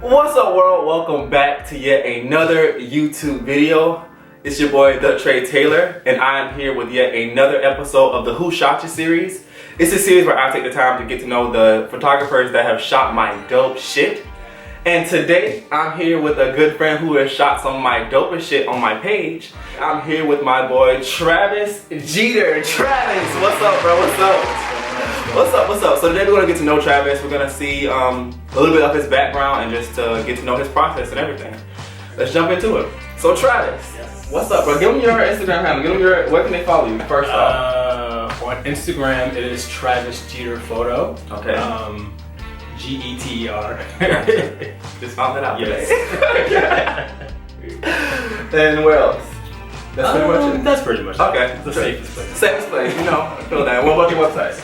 What's up, world? Welcome back to yet another YouTube video. It's your boy, The Trey Taylor, and I'm here with yet another episode of the Who Shot You series. It's a series where I take the time to get to know the photographers that have shot my dope shit. And today, I'm here with a good friend who has shot some of my dopest shit on my page. I'm here with my boy, Travis Jeter. Travis, what's up, bro? What's up? What's up? So today we're gonna get to know Travis. We're gonna see a little bit of his background and just get to know his process and everything. Let's jump into it. So Travis, yes. What's up, bro? Give them your Instagram handle. Give them your, where can they follow you first off? On Instagram, it is Travis Jeter Photo. Okay. G-E-T-E-R. Just found that out yes. today. And where else? That's pretty much it? That's pretty much it. Okay. It's the safest place. Safest place, you know. I feel that. What about your website?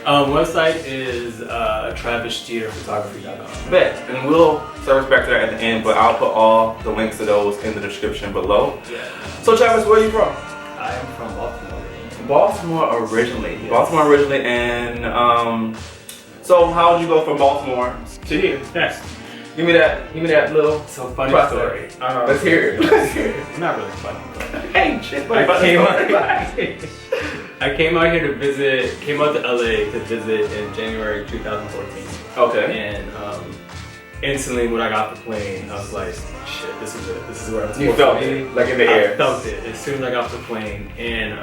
Website is TravisJeterPhotography.com. Bet. And we'll service back to that at the end, but I'll put all the links to those in the description below. Yeah. So Travis, where are you from? I am from Baltimore. Baltimore originally. Yes. Baltimore originally, and so how did you go from Baltimore to here? Yes. Give me that little. So funny process. story. Let's hear it. Let's hear it. Not really funny, but Hey, shit. I came out here to visit. Came out to LA to visit in January 2014. Okay. And instantly when I got off the plane, I was like, shit, this is it. This is where I'm supposed You felt to be. it, like in the air. I felt it as soon as I got off the plane, and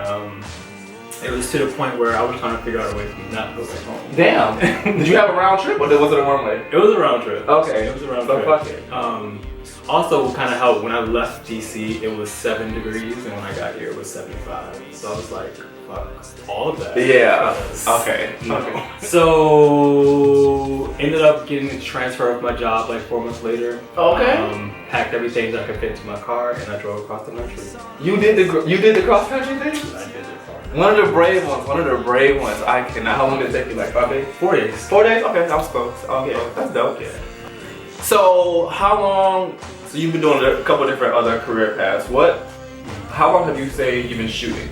it was to the point where I was trying to figure out a way to not go back home. Damn. Did you have a round trip or was it a one way? It was a round trip. Okay. It was a round so trip. Fuck it. Also, kind of helped when I left DC, it was 7 degrees, and when I got here, it was 75. So I was like, fuck all of that. Yeah. Okay. So ended up getting the transfer of my job like 4 months later. Okay. Packed everything that I could fit into my car, and I drove across the country. You did the cross country thing? I did it. One of the brave ones. I cannot. How long did it take you? Like 5 days? 4 days. 4 days? Okay, that was close. Yeah. That's dope. Yeah. So how long? So you've been doing a couple different other career paths. How long have you say you've been shooting?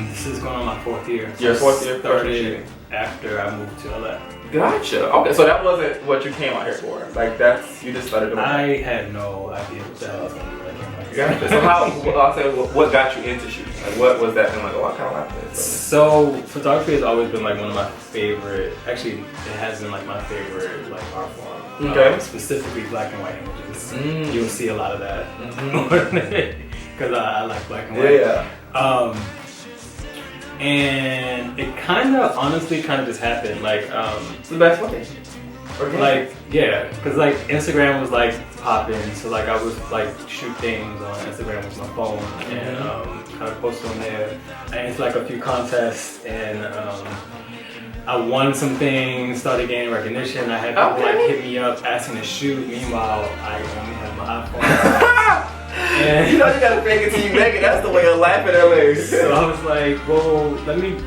This is going on my 4th year. Your 4th year started after I moved to LA. Gotcha. Okay, so that wasn't what you came out here for. Like you just started doing. I had no idea what the hell I was going to do when I came out here. Gotcha. So what got you into shooting? Like what was that thing like? Oh, I kind of like this. So photography has always been like one of my favorite. Actually, it has been like my favorite like art form. Okay. Specifically black and white images. You'll see a lot of that because I like black and white. Yeah. And it honestly just happened. Like, it's the best way. Okay. Like, yeah, because like Instagram was like popping, so like I would like shoot things on Instagram with my phone and kind of post on there. I entered like a few contests and I won some things, started gaining recognition. I had people like hit me up asking to shoot. Meanwhile, I only had my iPhone. And you know you gotta fake it till you make it. That's the way of life in LA. So I was like, well, let me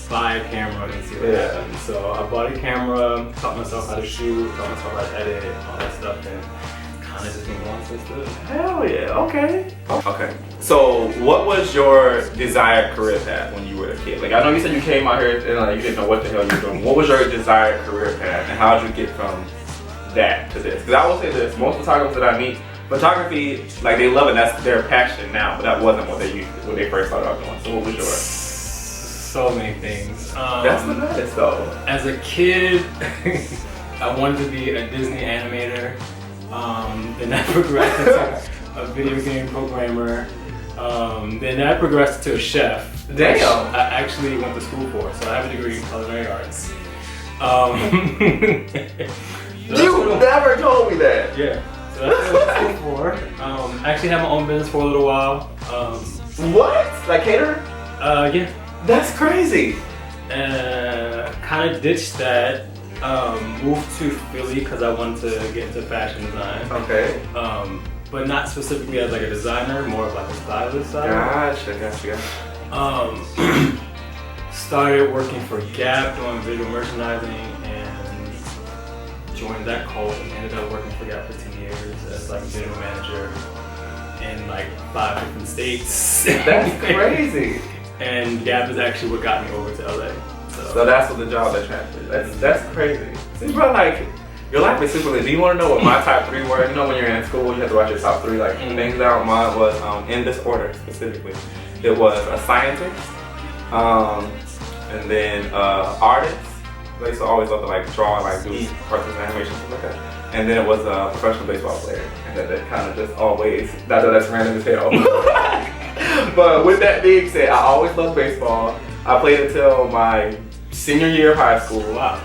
buy a camera and see what happens. So I bought a camera, taught myself how to shoot, taught myself how to edit, all that stuff, and kind of just been going since then. Hell yeah, okay. Okay, so what was your desired career path when you were a kid? Like I know you said you came out here and like, you didn't know what the hell you were doing. What was your desired career path and how did you get from that to this? Because I will say this, most photographers that I meet, photography, like they love it, that's their passion now, but that wasn't what they first started out doing. So what was yours? So many things. That's the best though. As a kid, I wanted to be a Disney animator. Then I progressed into a video game programmer. Then I progressed to a chef. Damn. I actually went to school for, so I have a degree in culinary arts. You never told me that. Yeah. So that's what I went to school for. I actually had my own business for a little while. What? Like catering? Yeah. That's crazy. Kind of ditched that. Moved to Philly because I wanted to get into fashion design. Okay. But not specifically as like a designer, more of like a stylist side. Gotcha. Started working for Gap doing visual merchandising and joined that cult and ended up working for Gap for 10 years as like a general manager in like 5 different states. That's crazy. And Gap is actually what got me over to LA. So that's what the job that transferred. That's crazy. See, bro, like Your life is super lit. Do you want to know what my top 3 were? You know when you're in school, you have to write your top 3 like things down. Mine was in this order specifically. It was a scientist, and then artist. I used to always love to like draw and like do cartoons and animation stuff like that. And then it was a professional baseball player. And that kind of just always, that's random as hell. But with that being said, I always loved baseball. I played until my senior year of high school. Wow.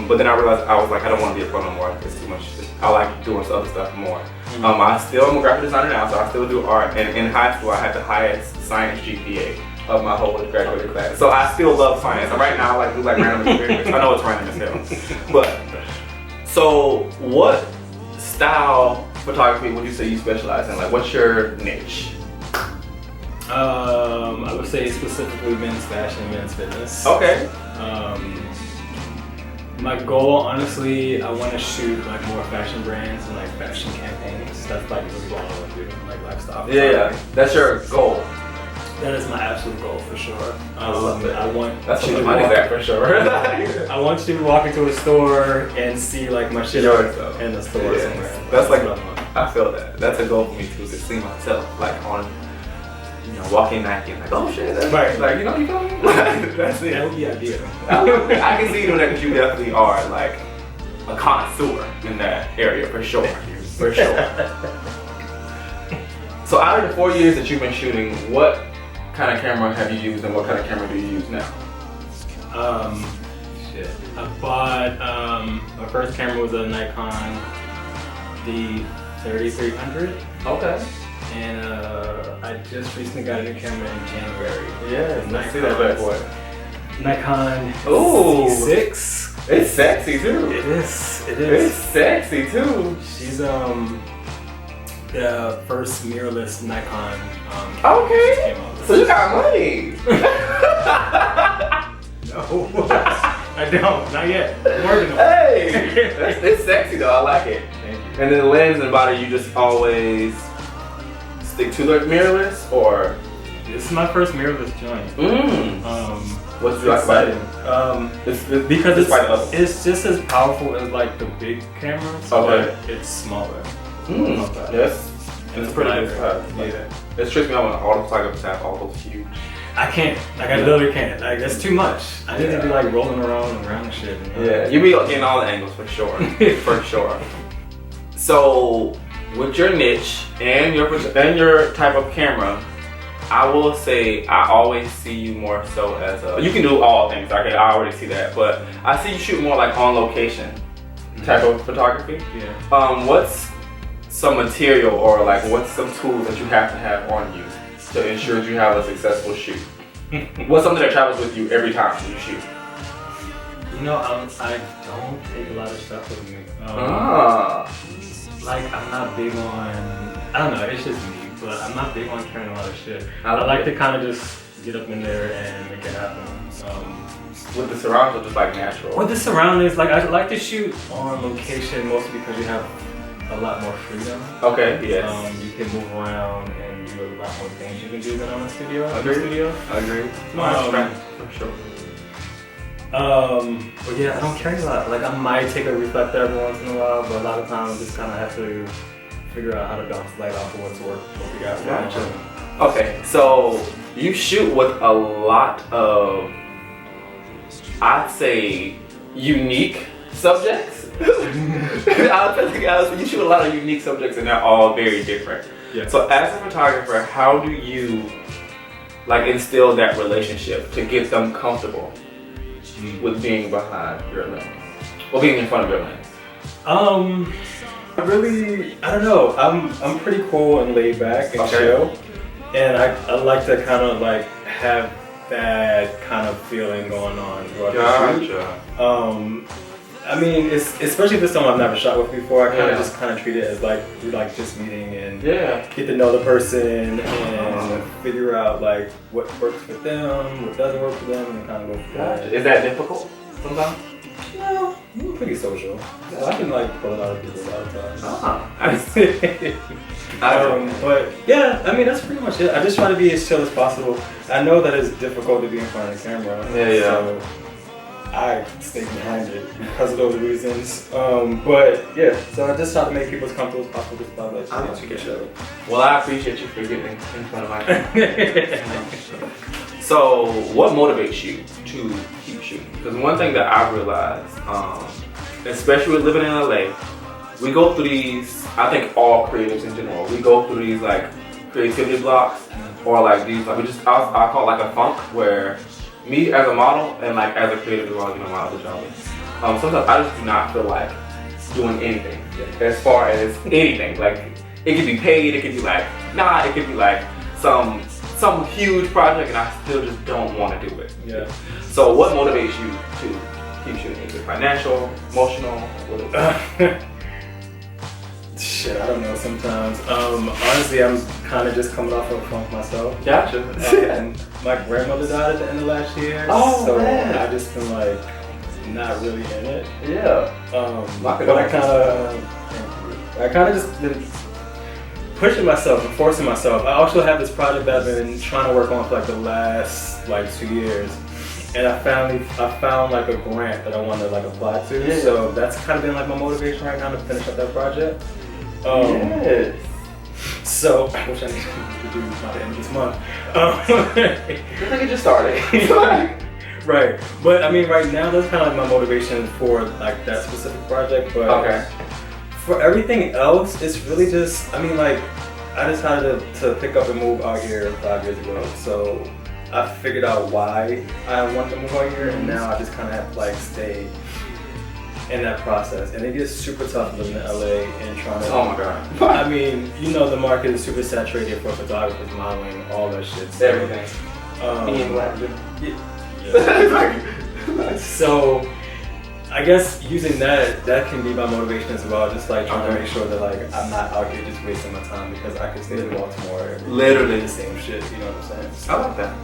But then I realized I was like, I don't want to be a pro no more. It's too much. I like doing other stuff more. I still am a graphic designer now, so I still do art. And in high school, I had the highest science GPA of my whole graduating class. So I still love science. And right now, I like do like random experiments. I know it's random as hell. But so, what style photography would you say you specialize in? Like, what's your niche? I would say specifically men's fashion, men's fitness. Okay. My goal, honestly, I want to shoot like more fashion brands and like fashion campaigns. That's like really what I want to do, like lifestyle. Yeah, that's your goal. That is my absolute goal for sure. I love it. I want that's you what to money's walk, at for sure. I want you to walk into a store and see like my shit in the store somewhere. That's like, I feel that. That's a goal for me too, to see myself like on, walking Nike and like, oh shit, that's right. Like, you feel me? That's it. That would be ideal. I can see you doing that because you definitely are like a connoisseur in that area for sure. For sure. So out of the 4 years that you've been shooting, what kind of camera have you used and what kind of camera do you use now? I bought, my first camera was a Nikon the3300. Okay. And I just recently got a new camera in January. Yeah, let's see that bad boy. Nikon Ooh. C6. It's sexy too. It is. It's sexy too. She's the first mirrorless Nikon. Okay. So you got money. No, I don't. Not yet. I'm working on it. Hey, it's sexy though. I like it. Thank you. And then the lens and body, you just always stick to the mirrorless, or? This is my first mirrorless joint. What's it like about it? Because it's just as powerful as like the big cameras, but it's smaller. Yes. And it's pretty lighter. good. Yeah. It trips me out when all the photographers have all those huge. I can't. Like I literally can't. Like it's too much. I need to be like rolling around and shit. Yeah. You be getting all the angles for sure. For sure. So with your niche and your type of camera, I will say I always see you more so as a. You can do all things. Okay, I already see that, but I see you shoot more like on location type of photography. Yeah. What's some material or like what's some tools that you have to have on you to ensure that you have a successful shoot? What's something that travels with you every time you shoot? I don't take a lot of stuff with me. Like I'm not big on. I don't know. It's just me, but I'm not big on carrying a lot of shit. I like to kind of just get up in there and make it happen. With the surroundings, or just like natural? With the surroundings, like I like to shoot on location mostly because you have a lot more freedom. Okay, yes. You can move around and do a lot more things you can do than on a studio. Agreed. For sure. But yeah, I don't carry a lot. Like I might take a reflector every once in a while, but a lot of times I just kind of have to figure out how to bounce light off of what's work. What we got. Gotcha. Okay, so you shoot with a lot of, I'd say, unique subjects. You shoot a lot of unique subjects and they're all very different. Yeah. So as a photographer, how do you like instill that relationship to get them comfortable with being behind your lens or being in front of your lens? I don't know. I'm pretty cool and laid back and chill, and I like to kind of like have that kind of feeling going on throughout the shoot. I mean, it's especially if it's someone I've never shot with before. I kind of just kind of treat it as like we're like just meeting and get to know the person and figure out like what works for them, what doesn't work for them, and kind of go from there. Is that difficult sometimes? No, I'm pretty social. So I can like pull it out of people a lot of times. But yeah, I mean that's pretty much it. I just try to be as chill as possible. I know that it's difficult to be in front of the camera. So I stayed behind it because of those reasons. But yeah, so I just try to make people as comfortable as possible with this project. Well, I appreciate you for getting in front of my camera. So, what motivates you to keep shooting? Because one thing that I've realized, especially with living in LA, we go through these, I think all creatives in general, we go through these like creativity blocks, or like these, like I call it like a funk, where me as a model and like as a creative as well, you know, my other job is, sometimes I just do not feel like doing anything as far as anything. Like, it could be paid, it could be like, nah, it could be like some huge project, and I still just don't want to do it. Yeah. So what motivates you to keep shooting? Is it financial, emotional? What is it? Shit, I don't know sometimes. Honestly, I'm kind of just coming off of a funk myself. Gotcha. My grandmother died at the end of last year. Oh, so man. I just been like not really in it. Yeah. But I kind of just been pushing myself and forcing myself. I also have this project that I've been trying to work on for like the last like 2 years, and I found like a grant that I want to like apply to. Yeah. So that's kind of been like my motivation right now to finish up that project. Yes. So I wish I need to do by the end of this month. I think it just started. Right, but I mean, right now that's kind of like my motivation for like that specific project. But Okay. for everything else, it's really just, I mean, like, I decided to pick up and move out here 5 years ago. So I figured out why I wanted to move out here, and now I just kind of have to like stay in that process. And it gets super tough living in LA and trying to. Oh my god. I mean, you know, the market is super saturated for photographers, modeling, all that shit. So, Everything. Being black. Yeah. So I guess using that can be my motivation as well, just like trying to make sure that like I'm not out here just wasting my time, because I can stay in Baltimore Literally the same shit, you know what I'm saying? So, I like that.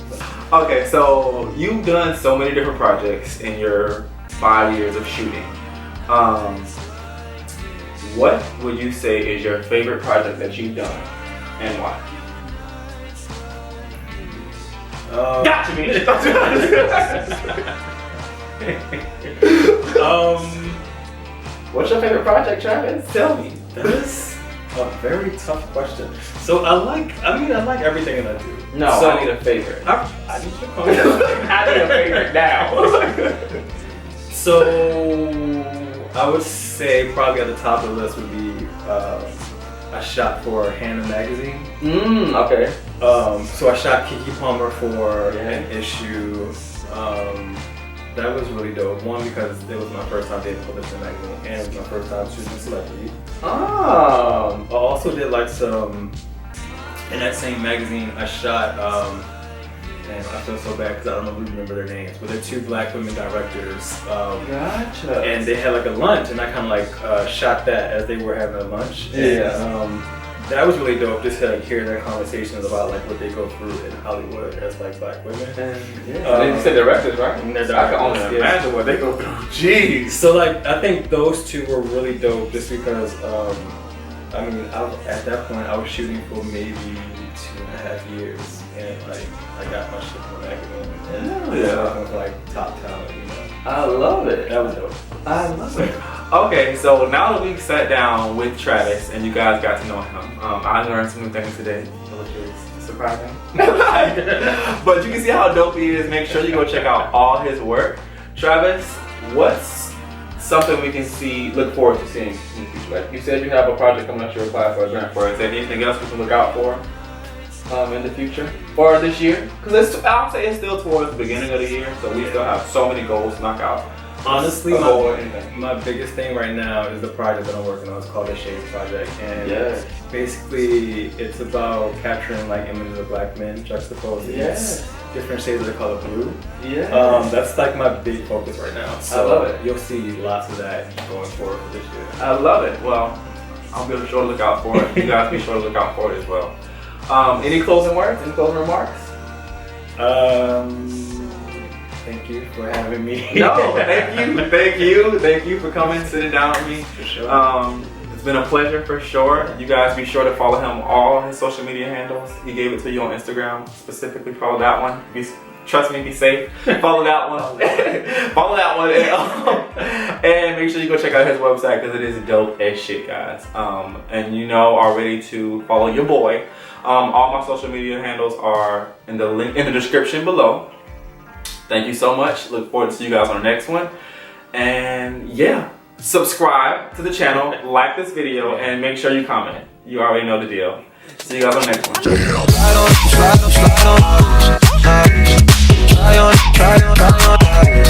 Okay, so you've done so many different projects in your 5 years of shooting. What would you say is your favorite project that you've done, and why? Gotcha, bitch. What's your favorite project, Travis? Tell me. That is a very tough question. So I like everything that I do. No, so, I need a favorite. I need your comment. I need a favorite now. So I would say probably at the top of the list would be I shot for Hannah magazine. Okay. So I shot Keke Palmer for an issue. That was really dope. One, because it was my first time dating published in a magazine, and it was my first time shooting a celebrity. I also did like some, in that same magazine, I shot, and I feel so bad because I don't remember their names, but they're 2 black women directors. Gotcha. And they had like a lunch, and I kind of like shot that as they were having a lunch. Yeah. And, that was really dope, just to like hear their conversations about like what they go through in Hollywood as like black women. And you said directors, right? And they're I can only directors, imagine what they go through. Jeez. So like I think those 2 were really dope, just because I mean at that point I was shooting for maybe 2.5 years, and like I got my shit from the magazine, and working with like top talent, you know. I love it. That was dope. I love it. Okay, so now that we've sat down with Travis and you guys got to know him, I learned some new things today, which is surprising. But you can see how dope he is. Make sure you go check out all his work. Travis, what's something we can look forward to seeing in the future? Like you said, you have a project coming up, you're applying for a grant for. Is there anything else we can look out for in the future or this year? Because I'll say it's still towards the beginning of the year, so we still have so many goals to knock out. Honestly, my biggest thing right now is the project that I'm working on. It's called the Shades Project, and basically it's about capturing like images of black men juxtaposed against different shades of the color blue. That's like my big focus right now. So I love it. You'll see lots of that going forward for this year. I love it. Well, I'll be sure to look out for it. You guys be sure to look out for it as well. Any closing words? Any closing remarks? Thank you for having me. No, thank you for coming, sitting down with me. For sure. It's been a pleasure for sure. You guys be sure to follow him all his social media handles. He gave it to you on Instagram. Specifically follow that one. Trust me, be safe. Follow that one. Follow that one. And make sure you go check out his website because it is dope as shit, guys. And you know already to follow your boy. All my social media handles are in the link in the description below. Thank you so much. Look forward to see you guys on the next one. And yeah, subscribe to the channel, like this video, and make sure you comment. You already know the deal. See you guys on the next one. Try on,